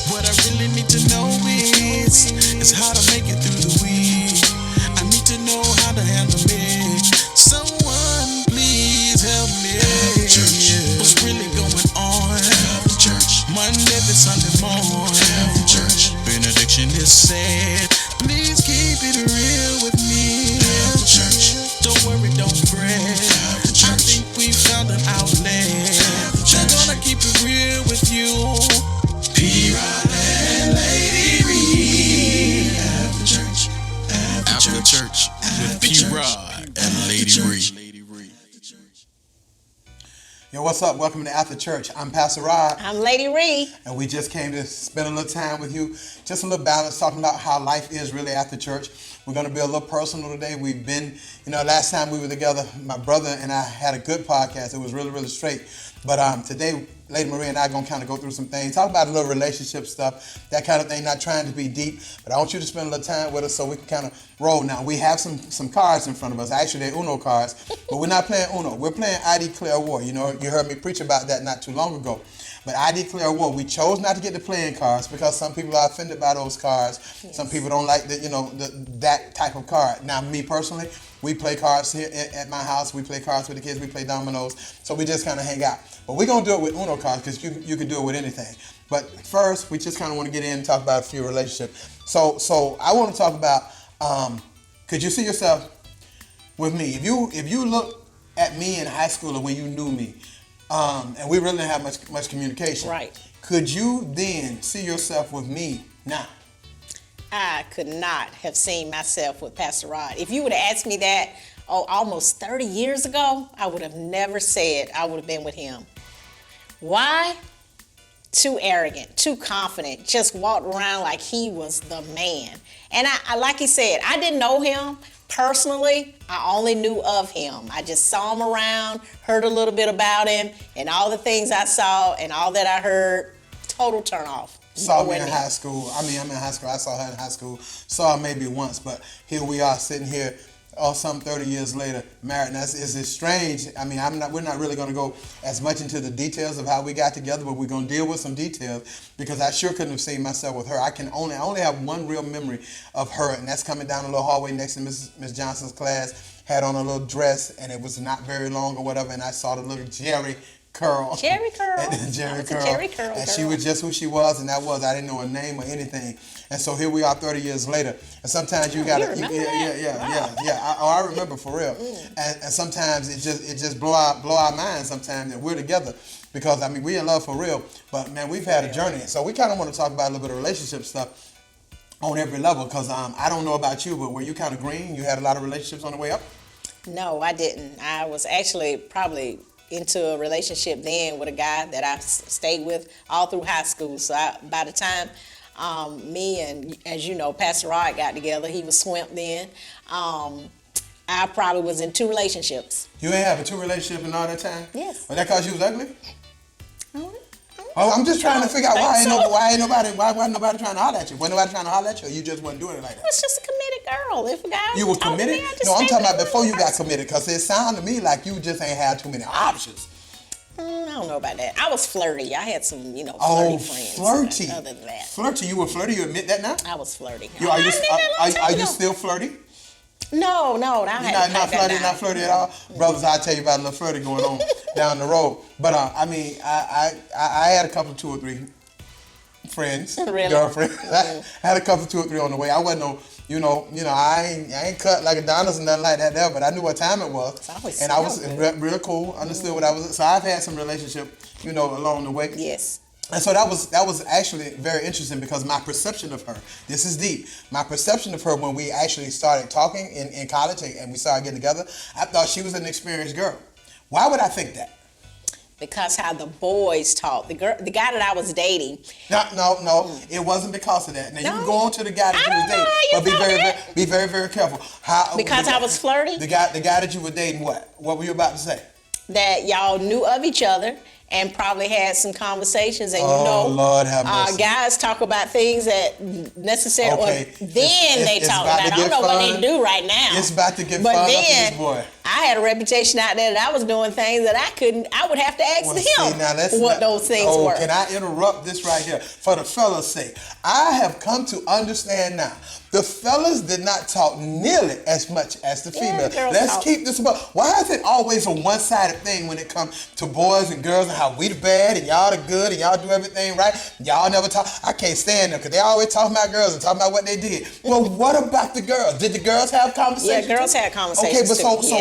What I really need to know is how to make it through the week. I need to know how to handle me. Someone please help me. Church. What's really going on? Church. Monday to Sunday morning. Church. Benediction is said. Please keep it real with me. Church. Don't worry, don't fret. I think we found an outlet. I'm gonna keep it real with you. P.Rod and Lady Reed. After church with P.Rod and Lady Reed. Yo, what's up? Welcome to After Church. I'm Pastor Rod. I'm Lady Reed. And we just came to spend a little time with you. Just a little balance, talking about how life is really after church. We're going to be a little personal today. We've been, last time we were together, my brother and I had a good podcast. It was really, really straight. But today, Lady Maria and I are going to kind of go through some things, talk about a little relationship stuff, that kind of thing, not trying to be deep. But I want you to spend a little time with us so we can kind of roll. Now, we have some cards in front of us. Actually, they're Uno cards. But we're not playing Uno. We're playing I Declare War. You heard me preach about that not too long ago. But I Declare War. We chose not to get the playing cards because some people are offended by those cards. Yes. Some people don't like that type of card. Now, me personally, we play cards here at my house. We play cards with the kids. We play dominoes. So we just kind of hang out. But we're going to do it with Uno cards because you can do it with anything. But first, we just kind of want to get in and talk about a few relationships. So I want to talk about, could you see yourself with me? If you look at me in high school or when you knew me, and we really didn't have much communication. Right. Could you then see yourself with me now? I could not have seen myself with Pastor Rod. If you would have asked me that almost 30 years ago, I would have never said I would have been with him. Why? Too arrogant, too confident, just walked around like he was the man. And I like he said, I didn't know him personally. I only knew of him. I just saw him around, heard a little bit about him, and all the things I saw and all that I heard, total turn off. Saw me in high school. I'm in high school. I saw her in high school. Saw her maybe once, but here we are sitting here, some 30 years later, married. And it's strange. I mean, we're not really going to go as much into the details of how we got together, but we're going to deal with some details because I sure couldn't have seen myself with her. I only have one real memory of her, and that's coming down the little hallway next to Miss Johnson's class. Had on a little dress, and it was not very long or whatever, and I saw the little Jerry curl. Jerry curl. Jerry curl. Jerry curl. And she was just who she was, and I didn't know her name or anything. And so here we are 30 years later. And sometimes you gotta, I remember for real. And sometimes it just blow our minds sometimes that we're together. Because we in love for real. But man, we've had a journey. So we kind of want to talk about a little bit of relationship stuff on every level. Because I don't know about you, but were you kind of green? You had a lot of relationships on the way up? No, I didn't. I was actually probably into a relationship then with a guy that I stayed with all through high school. So by the time me and, as you know, Pastor Rod got together, he was swimp then. I probably was in 2 relationships. You ain't having 2 relationships in all that time? Yes. Was that because you was ugly? I'm just trying to figure out why ain't nobody trying to holler at you? Wasn't nobody trying to holler at you, or you just wasn't doing it like that? I was just a committed girl. If a guy you were committed? No, I'm talking about before you got committed, because it sounded to me like you just ain't had too many options. I don't know about that. I was flirty. I had some, flirty friends. Flirty. Other than that. Flirty? You were flirty? You admit that now? I was flirty. Are you still flirty? No. You're not flirty at all? Brothers, I'll tell you about a little flirty going on down the road. But, I had a couple, 2 or 3 friends, really? Girlfriends. I had a couple, 2 or 3 on the way. I wasn't I ain't cut like Adonis and nothing like that there, but I knew what time it was. And I was real cool, understood what I was. So I've had some relationship, along the way. Yes. And so that was actually very interesting because my perception of her, this is deep, my perception of her when we actually started talking in college and we started getting together, I thought she was an experienced girl. Why would I think that? Because how the boys talk. The guy that I was dating. No. It wasn't because of that. Now you can go on to the guy that you were dating, but be very, very careful. Because I was flirty. The guy that you were dating, what? What were you about to say? That y'all knew of each other and probably had some conversations, and Lord have mercy. Guys talk about things that necessarily, they talk about. I don't know what they do right now. It's about to get fun up to this boy. I had a reputation out there that I was doing things that I would have to ask him what those things were. Can I interrupt this right here for the fellas' sake? I have come to understand now. The fellas did not talk nearly as much as the females. Let's keep this about. Why is it always a one-sided thing when it comes to boys and girls and how we the bad and y'all the good and y'all do everything right? Y'all never talk. I can't stand them because they always talking about girls and talking about what they did. Well, what about the girls? Did the girls have conversations? Yeah, girls had conversations. Okay, but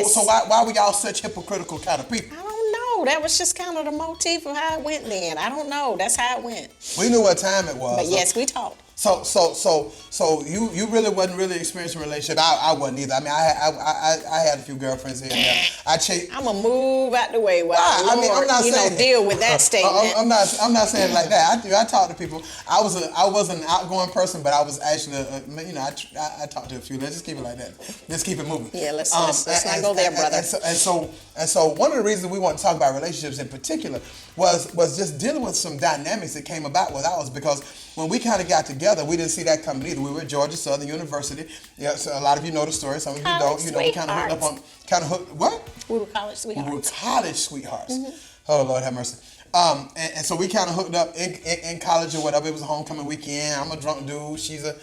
so why were y'all such hypocritical kind of people? I don't know. That was just kind of the motif of how it went then. I don't know. That's how it went. We knew what time it was. But yes, we talked. So you really wasn't really experiencing a relationship. I wasn't either. I mean, I had a few girlfriends here and there. I'm gonna move out the way while I mean, I'm not saying deal with that statement. I'm not saying it like that. I talk to people. I was an outgoing person, but I was actually I talked to a few. Let's just keep it like that. Let's keep it moving. Yeah, let's not go there, brother. And so one of the reasons we want to talk about relationships in particular was just dealing with some dynamics that came about with ours, because when we kind of got together, we didn't see that coming either. We were at Georgia Southern University. Yeah, so a lot of you know the story. Some of you don't. You know, we kind of hooked up on what? We were college sweethearts. We were college sweethearts. Mm-hmm. Oh Lord have mercy. And so we kind of hooked up in college or whatever. It was a homecoming weekend. I'm a drunk dude. She's a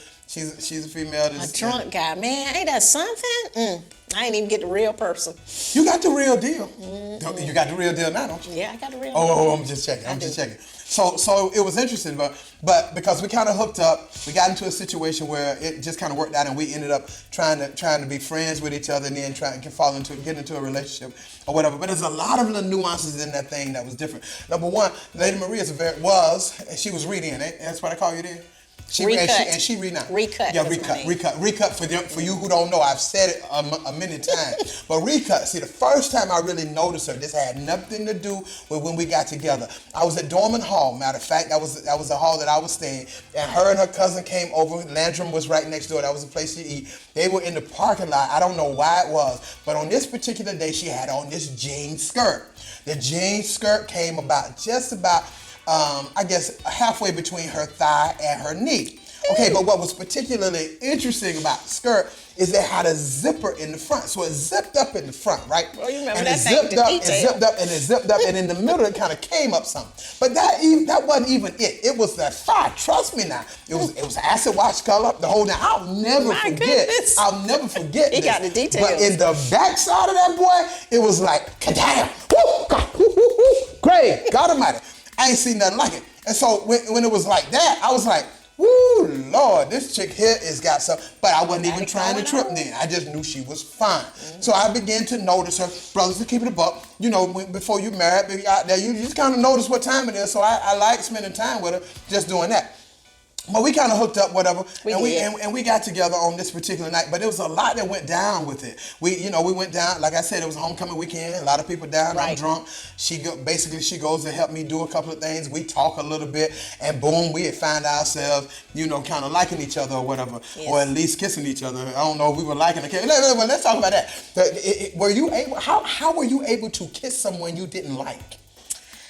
female. A drunk guy, man. Ain't that something? I ain't even get the real person. You got the real deal. Mm-hmm. You got the real deal now, don't you? Yeah, I got the real deal. Oh, I'm just checking. I'm just checking. So it was interesting, but because we kind of hooked up, we got into a situation where it just kind of worked out, and we ended up trying to be friends with each other, and then get into a relationship or whatever. But there's a lot of little nuances in that thing that was different. Number one, Lady Maria she was reading. That's what I call you then. Recut. And she read now. Recut. Yeah, recut for you who don't know. I've said it a many times. But recut. See, the first time I really noticed her, this had nothing to do with when we got together. I was at Dorman Hall. Matter of fact, that was the hall that I was staying. And her and her cousin came over. Landrum was right next door. That was the place to eat. They were in the parking lot. I don't know why it was, but on this particular day, she had on this jean skirt. The jean skirt came just about. I guess halfway between her thigh and her knee. Okay, but what was particularly interesting about the skirt is it had a zipper in the front. So it zipped up in the front, right? Well, you remember and that thing, it zipped up, and in the middle it kind of came up some. But that wasn't even it. It was that thigh. Trust me now. It was acid wash color, the whole thing. I'll never forget He this. got the details. But in the backside of that boy, it was like, kadam, woo, God, woo, woo, woo, great, God Almighty. I ain't seen nothing like it. And so when it was like that, I was like, woo, Lord, this chick here has got something. But I wasn't even trying to trip then. I just knew she was fine. Mm-hmm. So I began to notice her. Brothers, to keep it a buck, before you married, out there, you just kind of notice what time it is. So I like spending time with her, just doing that. But we kind of hooked up, whatever, and we got together on this particular night. But there was a lot that went down with it. We went down. Like I said, it was a homecoming weekend. A lot of people down. Right. I'm drunk. She goes to help me do a couple of things. We talk a little bit, and boom, we had found ourselves, kind of liking each other or whatever, or at least kissing each other. I don't know if we were liking it. Let's talk about that. Were you able? How were you able to kiss someone you didn't like?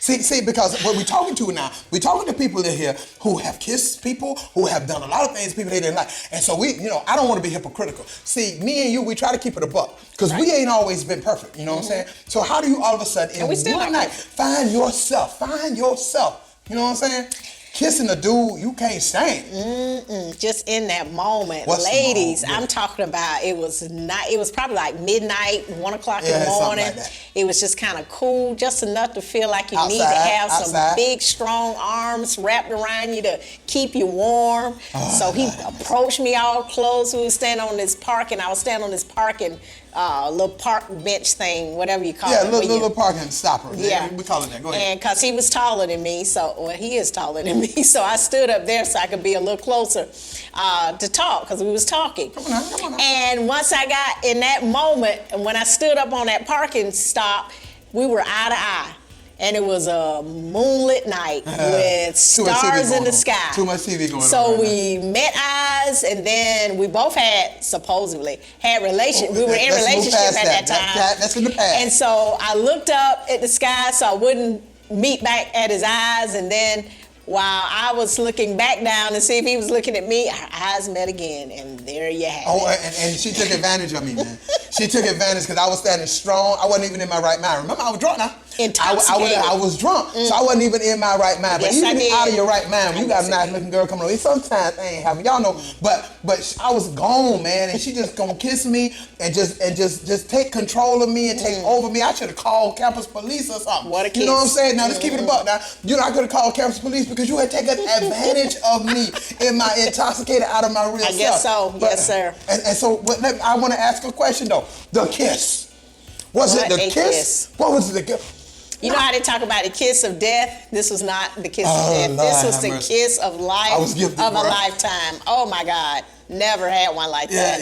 See, because what we're talking to now, we're talking to people in here who have kissed people, who have done a lot of things people they didn't like. And so I don't want to be hypocritical. See, me and you, we try to keep it a buck because we ain't always been perfect. You know what I'm saying? So how do you all of a sudden in one night find yourself? You know what I'm saying? Kissing a dude you can't stand. Just in that moment. Ladies, I'm talking about it was probably like midnight, 1 o'clock in the morning. Like it was just kind of cool, just enough to feel like you need to have some big, strong arms wrapped around you to keep you warm. So he approached me all close. We were standing on this park, and I was standing on this parking little park bench thing, whatever you call it. Yeah, little parking stopper. Yeah. We call it that. Go ahead. And because he was taller than me, he is taller than me, so I stood up there so I could be a little closer to talk, because we was talking. Come on. And once I got in that moment, when I stood up on that parking stop, we were eye to eye. And it was a moonlit night with stars in the sky. Too much TV going on. So we met eyes, and then we both supposedly had relationship. We were in relationship at that time. That's in the past. And so I looked up at the sky so I wouldn't meet back at his eyes, and then while I was looking back down to see if he was looking at me, our eyes met again, and there you have it. And she took advantage of me, man. She took advantage because I was standing strong. I wasn't even in my right mind. Remember, I was drunk now. Intoxicated. I was drunk, so I wasn't even in my right mind. But Yes, I even did. out of your right mind, when you got a Yes, I nice looking girl coming over, sometimes they ain't happen. Y'all know, but I was gone, man, and she just gonna kiss me and just take control of me and take over me. I should have called campus police or something. What a kiss. You know what I'm saying? Now let's keep it a buck. Now you know I could have called campus police because you had taken advantage of me in my intoxicated out of my real self. I guess so. Yes, sir. And so, I want to ask a question though. The kiss. Was it What the a kiss? kiss. What was the kiss? You know how they talk about the kiss of death? This was not the kiss of death. Lord This was have the mercy. kiss of life, I was gifted, of a bro. lifetime. Oh my God. Never had one like that.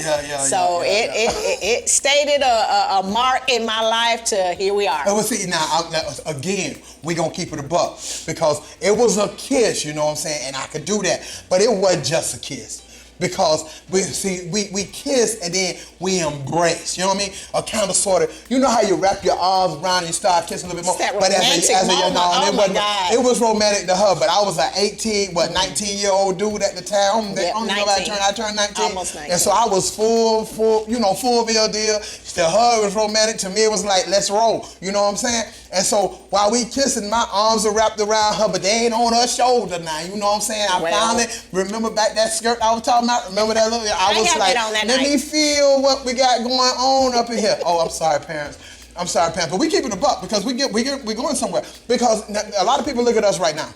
So it stated a mark in my life to here we are. Well, see, now, again, we're going to keep it a buck because it was a kiss, you know what I'm saying? And I could do that. But it wasn't just a kiss. Because we kiss and then we embrace, you know what I mean? A kind of sort of, you know how you wrap your arms around and you start kissing a little bit more. It's that But romantic moment. Oh my God. It was romantic to her, but I was an 19-year-old dude at the time. Yep, Only know I turned 19. Almost 19. And so I was full real deal. To her, it was romantic. To me, it was like, let's roll. You know what I'm saying? And so while we kissing, my arms are wrapped around her, but they ain't on her shoulder now. You know what I'm saying? I finally remember back that skirt I was talking about. Remember that little? I was like, let me feel what we got going on up in here. Oh, I'm sorry, parents. But we keep it a buck because we're going somewhere. Because a lot of people look at us right now.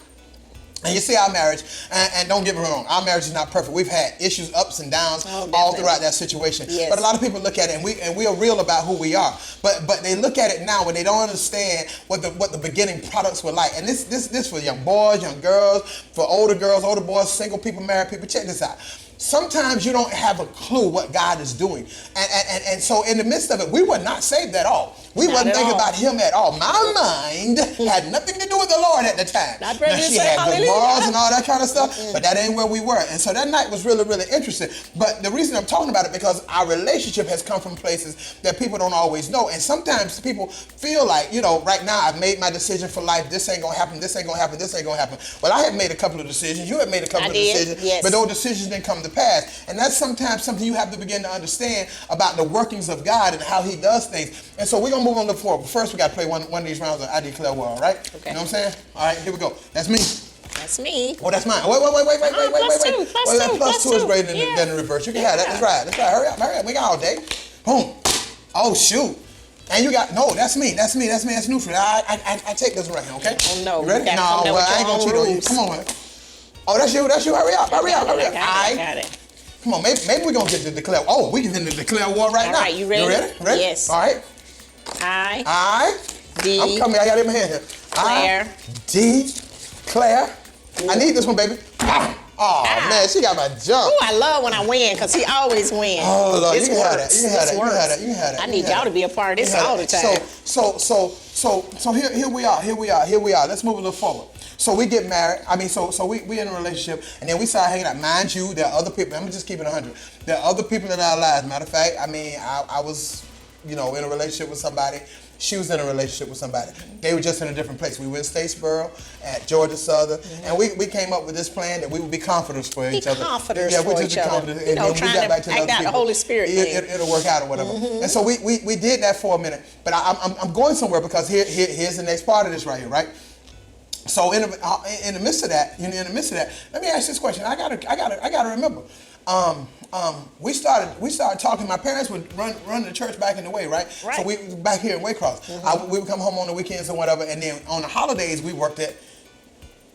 And you see our marriage, and don't get me wrong, our marriage is not perfect. We've had issues, ups and downs, all throughout that situation. Yes. But a lot of people look at it, and we are real about who we are. But they look at it now, and they don't understand what the beginning products were like. And this for young boys, young girls, for older girls, older boys, single people, married people. Check this out. Sometimes you don't have a clue what God is doing. And so in the midst of it, we were not saved at all. We wasn't thinking about him at all. My mind had nothing to do with the Lord at the time. Now She had good morals and all that kind of stuff, but that ain't where we were. And so that night was really, really interesting. But the reason I'm talking about it because our relationship has come from places that people don't always know. And sometimes people feel like, right now I've made my decision for life. This ain't gonna happen. This ain't gonna happen. This ain't gonna happen. Well, I had made a couple of decisions. You had made a couple of decisions. Yes. But those decisions didn't come to pass. And that's sometimes something you have to begin to understand about the workings of God and how he does things. And so we're going to move on to the floor. But first, we got to play one of these rounds of I Declare War, all right? Okay. You know what I'm saying? All right, here we go. That's me. That's me. Oh, that's mine. Wait. Plus two is greater than the reverse. You can have that. That's right. Hurry up. We got all day. Boom. Oh, shoot. And you got, that's me. That's neutral. I take this right here, okay? Oh, no. You ready? No, I ain't going to cheat on you. Come on, man. Oh, that's you. Hurry up. I got it. Come on, maybe we're going to get to declare. Oh, we can declare war right now. All right, you ready? Yes. All right. I, D. I'm coming. I got it in my hand here. Claire. Claire. I need this one, baby. Oh, man, she got my jump. Oh, I love when I win because he always wins. Oh, Lord, this you can works. have that. I need y'all to be a part of this all the time. So here we are. Let's move a little forward. So we get married. We in a relationship, and then we start hanging out. Mind you, there are other people. I'm gonna just keep it 100. There are other people in our lives. Matter of fact, I was, in a relationship with somebody. She was in a relationship with somebody. They were just in a different place. We were in Statesboro at Georgia Southern, and we came up with this plan that we would be comforters for each other. Yeah, we just be comforters. And then trying to act out the Holy Spirit thing. It'll work out or whatever. And so we did that for a minute. But I'm going somewhere because here's the next part of this right here, right? So in the midst of that, let me ask this question. I gotta remember. We started talking. My parents would run the church back in the way, right? So we back here in Waycross. We would come home on the weekends or whatever, and then on the holidays we worked at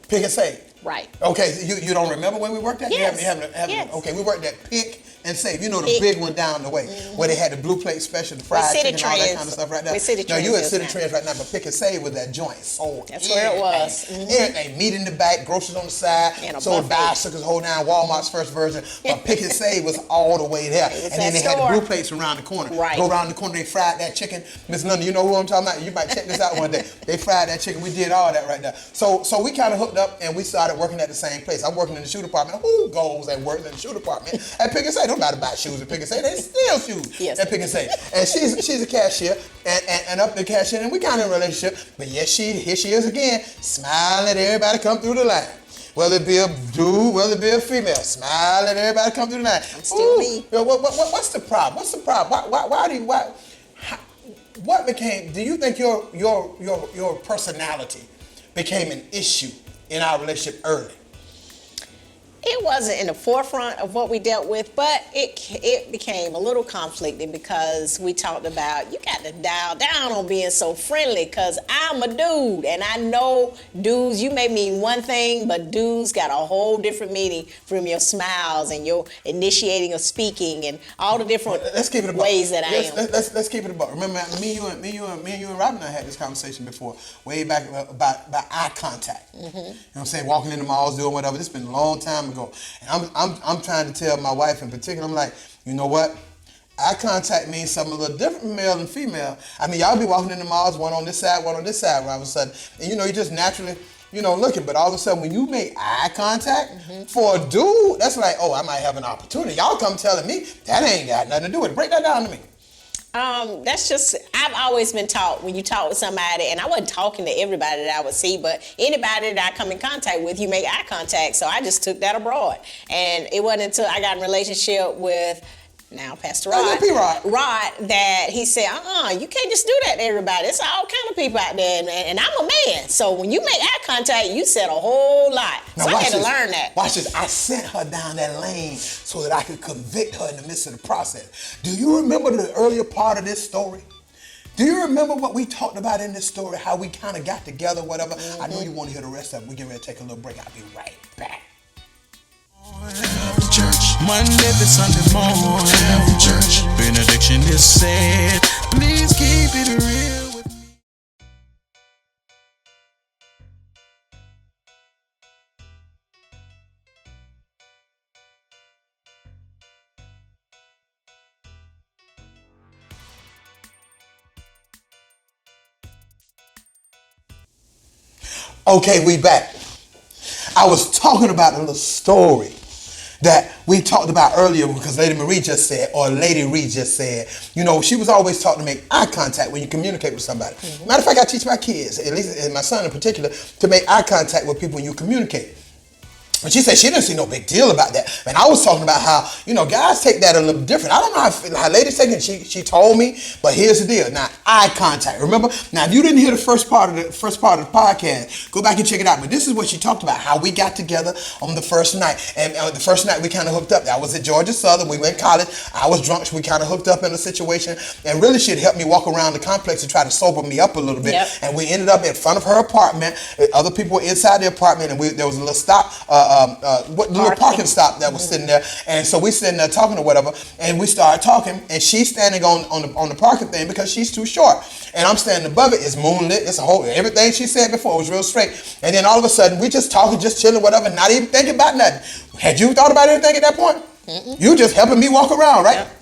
Pick and Save. Right. Okay, so you don't remember where we worked at? Yes. Yes. Okay, we worked at Pick and Save. The big one down the way where they had the blue plate special, the fried chicken, all that kind of stuff right there. You at City Trends right now, but Pick and Save was that joint. So that's where it was. Everything, meat in the back, groceries on the side, so bicycles hold down, Walmart's first version. But Pick and Save was all the way there. And then they had the blue plates around the corner. Right. Go around the corner, they fried that chicken. Miss London, you know who I'm talking about? You might check this out one day. They fried that chicken. We did all that right there. So we kind of hooked up and we started working at the same place. I'm working in the shoe department. Who goes and works in the shoe department at Pick and Save? Don't matter about shoes at Pick and Save. They steal shoes at Pick and Save. And she's a cashier and up the cashier, and we kind of in a relationship. But yes, here she is again, smiling at everybody come through the line. Whether it be a dude, whether it be a female, smile and everybody come through the night. I'm still me. What's the problem? What's the problem? What became? Do you think your personality became an issue in our relationship early? It wasn't in the forefront of what we dealt with, but it became a little conflicted because we talked about, you got to dial down on being so friendly because I'm a dude. And I know dudes, you may mean one thing, but dudes got a whole different meaning from your smiles and your initiating of speaking and all the different ways that I am. Let's keep it about. Remember, me, you, and Robin and I had this conversation before, way back about eye contact. You know what I'm saying? Walking in the malls, doing whatever. This has been a long time ago. And I'm trying to tell my wife in particular, I'm like, you know what? Eye contact means something a little different from male and female. I mean, y'all be walking in the malls, one on this side, one on this side, all of a sudden. And you just naturally, looking. But all of a sudden, when you make eye contact for a dude, that's like, oh, I might have an opportunity. Y'all come telling me that ain't got nothing to do with it. Break that down to me. That's just, I've always been taught when you talk with somebody, and I wasn't talking to everybody that I would see, but anybody that I come in contact with, you make eye contact. So I just took that abroad. And it wasn't until I got in a relationship with now Pastor Rod, P.Rod, that he said, you can't just do that to everybody. It's all kind of people out there, and I'm a man. So when you make eye contact, you said a whole lot. Now so I had to learn that. Watch this. I sent her down that lane so that I could convict her in the midst of the process. Do you remember the earlier part of this story? Do you remember what we talked about in this story, how we kind of got together, whatever? I know you want to hear the rest of it. We're getting ready to take a little break. I'll be right back. Church, Monday to Sunday morning. Church, benediction is said. Please keep it real with me. Okay, we back. I was talking about a little story that we talked about earlier because Lady Marie just said, or Lady Reed just said, she was always taught to make eye contact when you communicate with somebody. Matter of fact, I teach my kids, at least and my son in particular, to make eye contact with people when you communicate. And she said she didn't see no big deal about that. And I was talking about how, guys take that a little different. I don't know how ladies take it. She told me, but here's the deal. Now, eye contact. Remember? Now, if you didn't hear the first part of the podcast, go back and check it out. But this is what she talked about, how we got together on the first night. And the first night we kind of hooked up. I was at Georgia Southern. We went to college. I was drunk. So we kind of hooked up in a situation. And really, she'd helped me walk around the complex and try to sober me up a little bit. Yep. And we ended up in front of her apartment. Other people were inside the apartment. And there was a little stop. Little parking stop that was sitting there, and so we sitting there talking or whatever, and we started talking, and she's standing on the parking thing because she's too short, and I'm standing above it. It's moonlit. It's everything she said before was real straight, and then all of a sudden we just talking, just chilling, whatever, not even thinking about nothing. Had you thought about anything at that point? You just helping me walk around, right? Yep.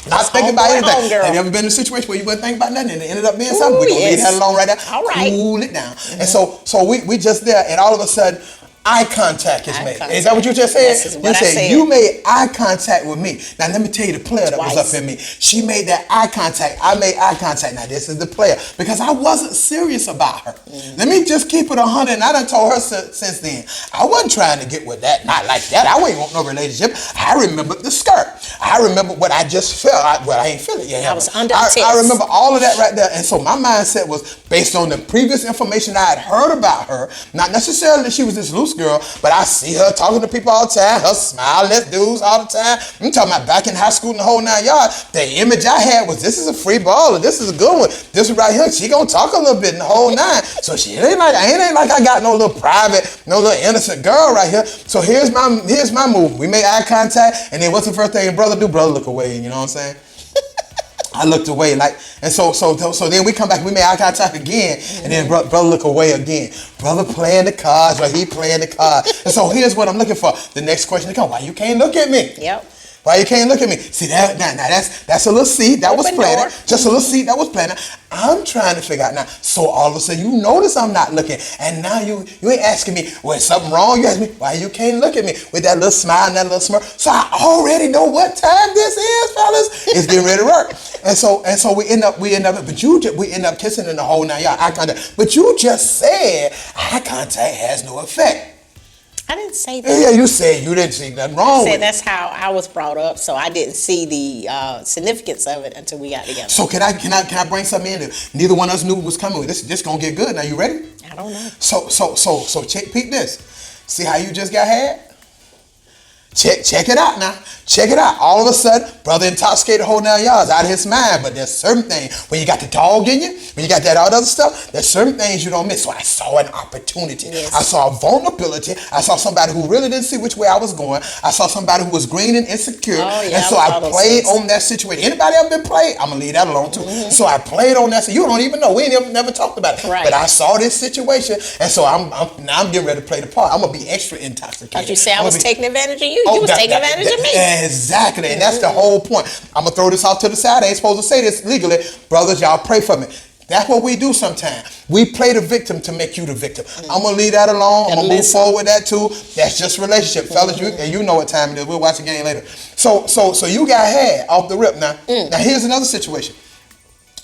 Not thinking about anything. Have you ever been in a situation where you weren't thinking about nothing and it ended up being something? We're gonna leave that alone right there. All right. Cool it down. And so we just there, and all of a sudden, eye contact is made. Is that what you just said? You said you made eye contact with me. Now let me tell you the player that was up in me. She made that eye contact. I made eye contact. Now this is the player because I wasn't serious about her. Let me just keep it 100. And I done told her since then. I wasn't trying to get with that. Not like that. I wouldn't want no relationship. I remembered the skirt. I remember what I just felt. I ain't feel it yet. I was under test. I remember all of that right there. And so my mindset was based on the previous information I had heard about her. Not necessarily that she was this loose girl, but I see her talking to people all the time, her smiling at dudes all the time. I'm talking about back in high school in the whole 9 yards. The image I had was this is a free baller. This is a good one. This one right here, she gonna talk a little bit in the whole 9. So she ain't like I got no little private, no little innocent girl right here. So here's my move. We made eye contact, and then what's the first thing your brother do? Brother look away. You know what I'm saying? I looked away, and so then we come back, we made eye contact again, and then brother look away again. Brother playing the cards, right? He playing the cards. And so here's what I'm looking for. The next question to come: why you can't look at me? Yep. Why you can't look at me? See that? Now that's a little seed that was planted. Just a little seed that was planted. I'm trying to figure out now. So all of a sudden you notice I'm not looking, and now you ain't asking me, well, is something wrong? You ask me why you can't look at me with that little smile and that little smirk. So I already know what time this is, fellas. It's getting ready to work. And so we end up, we end up kissing in the whole 9 yards. Eye contact. But you just said eye contact has no effect. I didn't say that. Yeah, you said you didn't see nothing wrong with it. That's how I was brought up, so I didn't see the significance of it until we got together. So can I bring something in that neither one of us knew was coming with? This gonna get good. Now you ready? I don't know. So peep this. See how you just got had? Check it out now. Check it out. All of a sudden, brother intoxicated the whole 9 yards, out of his mind. But there's certain things, when you got the dog in you, when you got that all other stuff, there's certain things you don't miss. So I saw an opportunity. Yes. I saw a vulnerability. I saw somebody who really didn't see which way I was going. I saw somebody who was green and insecure. Oh, yeah, and so I played on that situation. Anybody ever been played? I'm going to leave that alone too. Mm-hmm. So I played on that. So you don't even know. We ain't never talked about it. Right. But I saw this situation. And so I'm getting ready to play the part. I'm going to be extra intoxicated. Thought you said I was taking advantage of you. Oh, You was taking advantage of me. Exactly, and that's the whole point. I'm going to throw this off to the side. I ain't supposed to say this legally. Brothers, y'all pray for me. That's what we do sometimes. We play the victim to make you the victim. I'm going to leave that alone. I'm going to move forward with that too. That's just relationship. Fellas, you know what time it is. We'll watch the game later. So you got had off the rip now. Now here's another situation.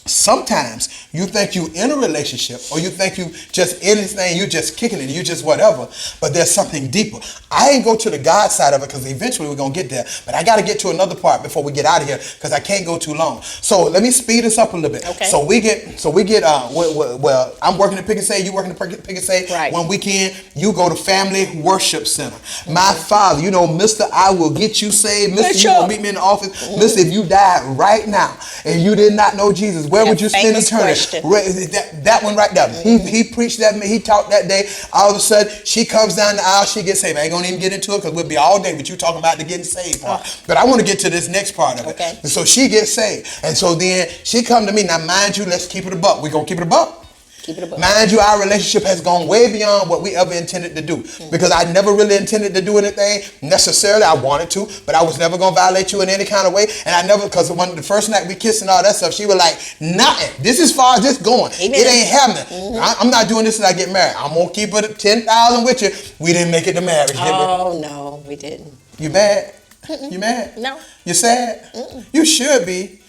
Sometimes you think you in a relationship or you think you just in this thing, you just kicking it, you just whatever, but there's something deeper. I ain't go to the God side of it because eventually we're going to get there, but I got to get to another part before we get out of here because I can't go too long. So let me speed this up a little bit. Okay. So we get well, I'm working at Pick and Say, you working at Pick and Say. Right. One weekend, you go to Family Worship Center. My father, Mr. I will get you saved. Mr. You will meet me in the office. Mr. If you died right now and you did not know Jesus, where would you spend eternity? That one right there. He preached that, he taught that day. All of a sudden, she comes down the aisle, she gets saved. I ain't gonna even get into it because we'll be all day with you talking about the getting saved part. But I want to get to this next part of it. Okay. And so she gets saved. And so then she come to me. Now, mind you, let's keep it a buck. We're gonna keep it a buck. Keep it a buck. Mind you, our relationship has gone way beyond what we ever intended to do. Because I never really intended to do anything necessarily. I wanted to, but I was never going to violate you in any kind of way. And I never, because when the first night we kissed and all that stuff, she was like, nothing. This is as far as this going. Amen. It ain't happening. I'm not doing this until I get married. I'm going to keep it at 10,000 with you. We didn't make it to marriage. Oh, no, we didn't. You mad? You mad? No. You sad? You should be.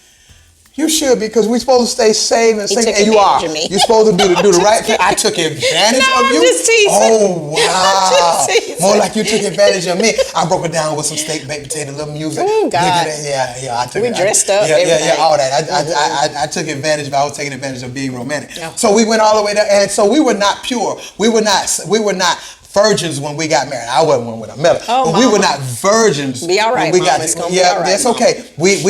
You should be, because we're supposed to stay saved and sing, and you are. You're supposed to do the right thing. I took advantage of you. I'm just teasing. Oh, wow. I'm just teasing. More like you took advantage of me. I broke it down with some steak, baked potato, little music. Oh, God. Yeah, I took We it. dressed up, Yeah, everything. all that. I took advantage of, I was taking advantage of being romantic. Yeah. So we went all the way there, and so we were not pure. We were not virgins when we got married. I wasn't one when I met her. Oh, but we were not virgins. Be all right, when we Mama. got It's gonna be all right, that's Mama. okay. We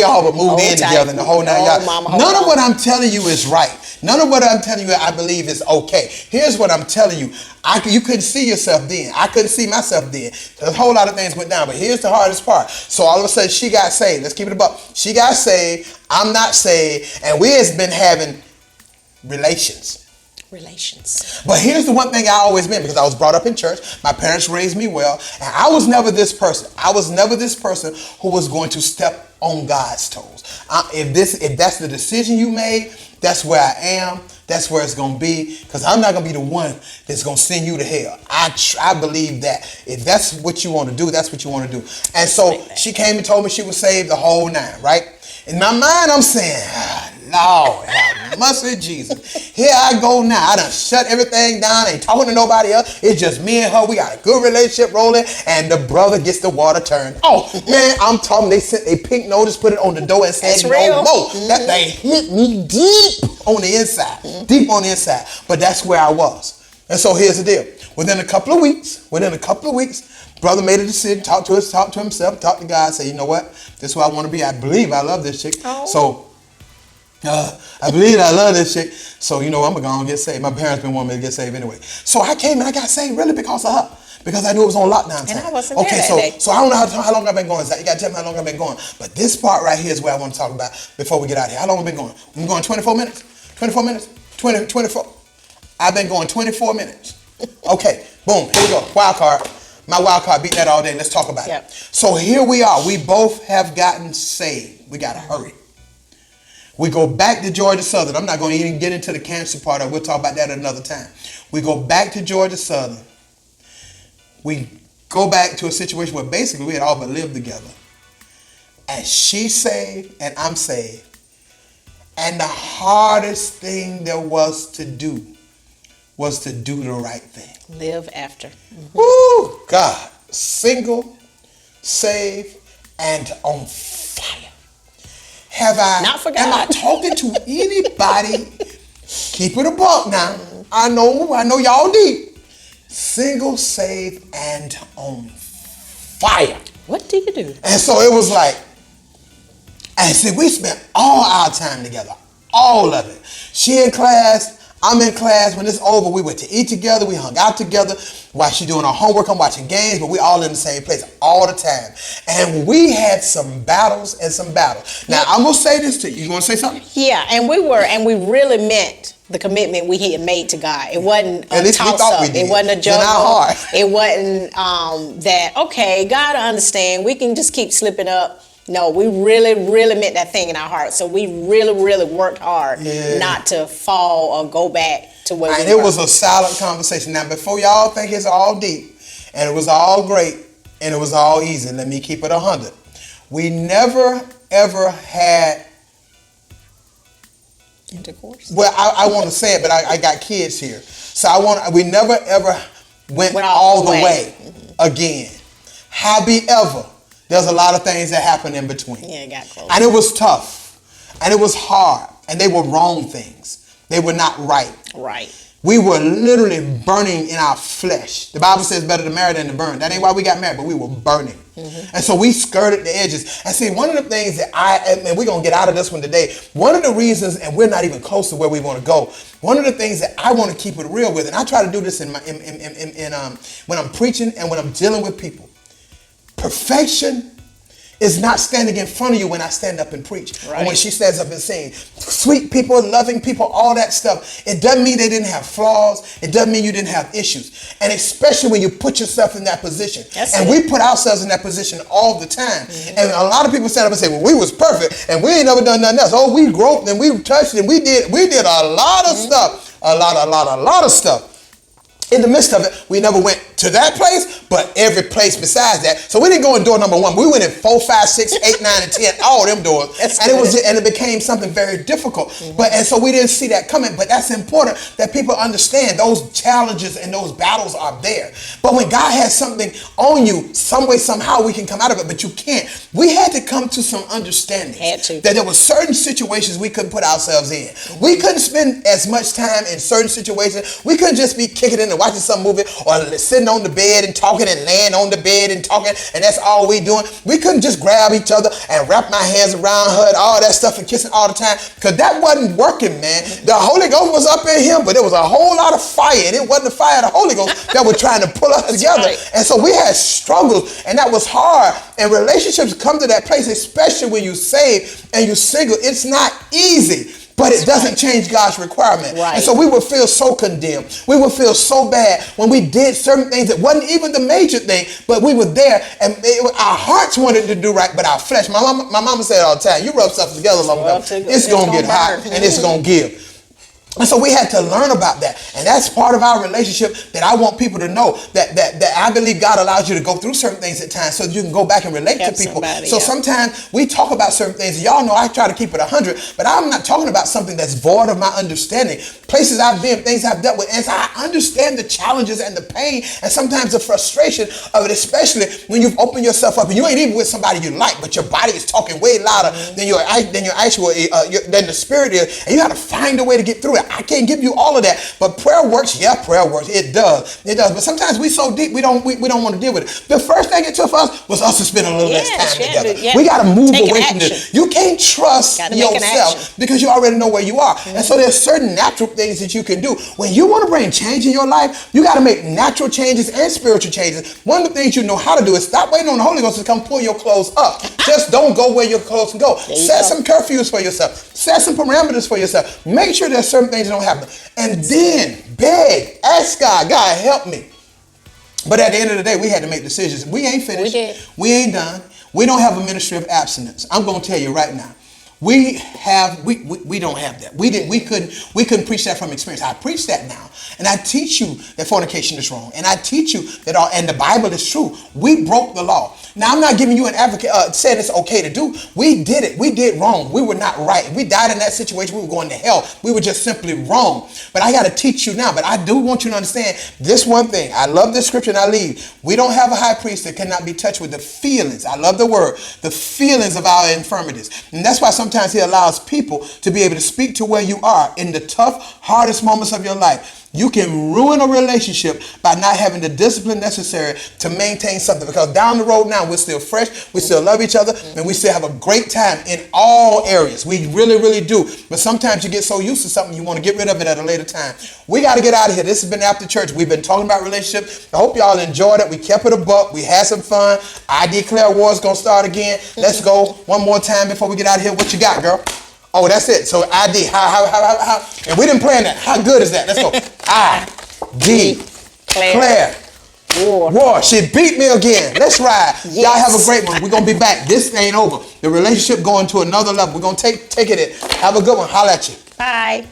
all but moved Hold in tight. together in the whole 9 yards. Mama, hold None of on. what I'm telling you is right. None of what I'm telling you I believe is okay. Here's what I'm telling you. You couldn't see yourself then. I couldn't see myself then. A whole lot of things went down, but here's the hardest part. So all of a sudden she got saved. Let's keep it above. She got saved. I'm not saved. And we has been having relations. But here's the one thing I always been, because I was brought up in church. My parents raised me well. And I was never this person. I was never this person who was going to step on God's toes. If that's the decision you made, that's where I am. That's where it's going to be. Because I'm not going to be the one that's going to send you to hell. I believe that. If that's what you want to do, that's what you want to do. And so she came and told me she was saved the whole 9, right? In my mind, I'm saying, Lord, have mercy, Jesus. Here I go now. I done shut everything down. Ain't talking to nobody else. It's just me and her. We got a good relationship rolling. And the brother gets the water turned. Oh, man, I'm talking. They sent a pink notice, put it on the door and said, no more. That thing hit me deep on the inside. Deep on the inside. But that's where I was. And so here's the deal. Within a couple of weeks, brother made a decision, talked to himself, talked to God, said, you know what? This is who I want to be. I believe I love this chick. Oh. So I believe I love this chick. So, I'm going to go and get saved. My parents been wanting me to get saved anyway. So I came and I got saved really because of her. Because I knew it was on lockdown time. And I wasn't there that day. So I don't know how long I've been going. You got to tell me how long I've been going. But this part right here is what I want to talk about before we get out of here. How long have I been going? I'm going 24 minutes? 24 minutes? 24. I've been going 24 minutes. Okay, boom, here we go. Wildcard. My Wildcard beat that all day. Let's talk about it. So here we are. We both have gotten saved. We got to hurry. We go back to Georgia Southern. I'm not going to even get into the cancer part of it. We'll talk about that at another time. We go back to Georgia Southern. We go back to a situation where basically we had all but lived together. And she's saved and I'm saved. And the hardest thing there was to do was to do the right thing. Live after. Woo, God. Single, saved, and on fire. Have I? Not for God. Am I talking to anybody? Keep it a buck now. I know y'all deep. Single, saved, and on fire. What do you do? And so it was like, and see, we spent all our time together. All of it. She in class, I'm in class. When it's over, we went to eat together. We hung out together. While she doing her homework, I'm watching games, but we all in the same place all the time. And we had some battles and some battles. Now, I'm going to say this to you. You want to say something? Yeah, and we really meant the commitment we had made to God. It wasn't a toss-up. It wasn't a joke. It wasn't that, okay, God will understand. We can just keep slipping up. No, we really meant that thing in our heart. So we really worked hard not to fall or go back to where we were. And it was a silent conversation. Now, before y'all think it's all deep, and it was all great, and it was all easy, let me keep it 100. We never, ever had intercourse. Well, I want to say it, but I got kids here. So we never, ever went all the way again. However, there's a lot of things that happened in between. Yeah, it got close. And it was tough. And it was hard. And they were wrong things. They were not right. Right. We were literally burning in our flesh. The Bible says better to marry than to burn. That ain't why we got married, but we were burning. And so we skirted the edges. And see, one of the things that and we're going to get out of this one today, one of the reasons, and we're not even close to where we want to go, one of the things that I want to keep it real with, and I try to do this when I'm preaching and when I'm dealing with people. Perfection is not standing in front of you when I stand up and preach. Right. Or when she stands up and sings. Sweet people, loving people, all that stuff. It doesn't mean they didn't have flaws. It doesn't mean you didn't have issues. And especially when you put yourself in that position. We put ourselves in that position all the time. And a lot of people stand up and say, well, we was perfect and we ain't never done nothing else. Oh, we groped and we touched and we did a lot of stuff. A lot of stuff. In the midst of it, we never went to that place, but every place besides that. So we didn't go in door number 1. We went in 4, 5, 6, 8, 9, and 10, all them doors. And it became something very difficult. And so we didn't see that coming. But that's important that people understand those challenges and those battles are there. But when God has something on you, some way, somehow we can come out of it, but you can't. We had to come to some understanding that there were certain situations we couldn't put ourselves in. We couldn't spend as much time in certain situations. We couldn't just be kicking in the watching some movie or sitting on the bed and talking and laying on the bed and talking, and that's all we doing. We couldn't just grab each other and wrap my hands around her and all that stuff and kissing all the time, because that wasn't working, man. The Holy Ghost was up in him, but there was a whole lot of fire, and it wasn't the fire of the Holy Ghost that was trying to pull us together. Right. And so we had struggles, and that was hard. And relationships come to that place, especially when you save and you single. It's not easy. But it doesn't change God's requirement. Right. And so we would feel so condemned. We would feel so bad when we did certain things that wasn't even the major thing, but we were there and our hearts wanted to do right, but our flesh. My mama said all the time, you rub stuff together long enough, it's going to get hot and it's going to give. And so we had to learn about that. And that's part of our relationship that I want people to know, that I believe God allows you to go through certain things at times so that you can go back and relate to people. Sometimes we talk about certain things. Y'all know I try to keep it 100, but I'm not talking about something that's void of my understanding. Places I've been, things I've dealt with. And so I understand the challenges and the pain and sometimes the frustration of it, especially when you've opened yourself up and you ain't even with somebody you like, but your body is talking way louder than your actual, than the spirit is. And you got to find a way to get through it. I can't give you all of that, but prayer works. Yeah, prayer works. It does. But sometimes we so deep we don't want to deal with it. The first thing it took us was us to spend a little less time together. We got to move away from this. You can't trust yourself because you already know where you are. And so there's certain natural things that you can do. When you want to bring change in your life, you got to make natural changes and spiritual changes. One of the things you know how to do is stop waiting on the Holy Ghost to come pull your clothes up. Just don't go where your clothes can go. Set some curfews for yourself. Set some parameters for yourself. Make sure there's certain things that don't happen. And then beg, ask God, God help me. But at the end of the day, we had to make decisions. We ain't finished. We ain't done. We don't have a ministry of abstinence. I'm going to tell you right now. We don't have that. We couldn't preach that from experience. I preach that now, and I teach you that fornication is wrong, and I teach you that and the Bible is true. We broke the law. Now I'm not giving you an advocate saying it's okay to do. We did it. We did wrong. We were not right. If we died in that situation, we were going to hell. We were just simply wrong. But I got to teach you now. But I do want you to understand this one thing. I love this scripture, and I leave. We don't have a high priest that cannot be touched with the feelings. I love the word, the feelings of our infirmities. And that's why sometimes he allows people to be able to speak to where you are in the tough, hardest moments of your life. You can ruin a relationship by not having the discipline necessary to maintain something. Because down the road now, we're still fresh, we still love each other, and we still have a great time in all areas. We really, really do. But sometimes you get so used to something, you want to get rid of it at a later time. We got to get out of here. This has been After Church. We've been talking about relationships. I hope y'all enjoyed it. We kept it a buck. We had some fun. I declare war's going to start again. Let's go one more time before we get out of here. What you got, girl? Oh, that's it. So ID. How? And we didn't plan that. How good is that? Let's go. ID. Claire. War. She beat me again. Let's ride. Yes. Y'all have a great one. We're going to be back. This ain't over. The relationship going to another level. We're going to take it in. Have a good one. Holla at you. Bye.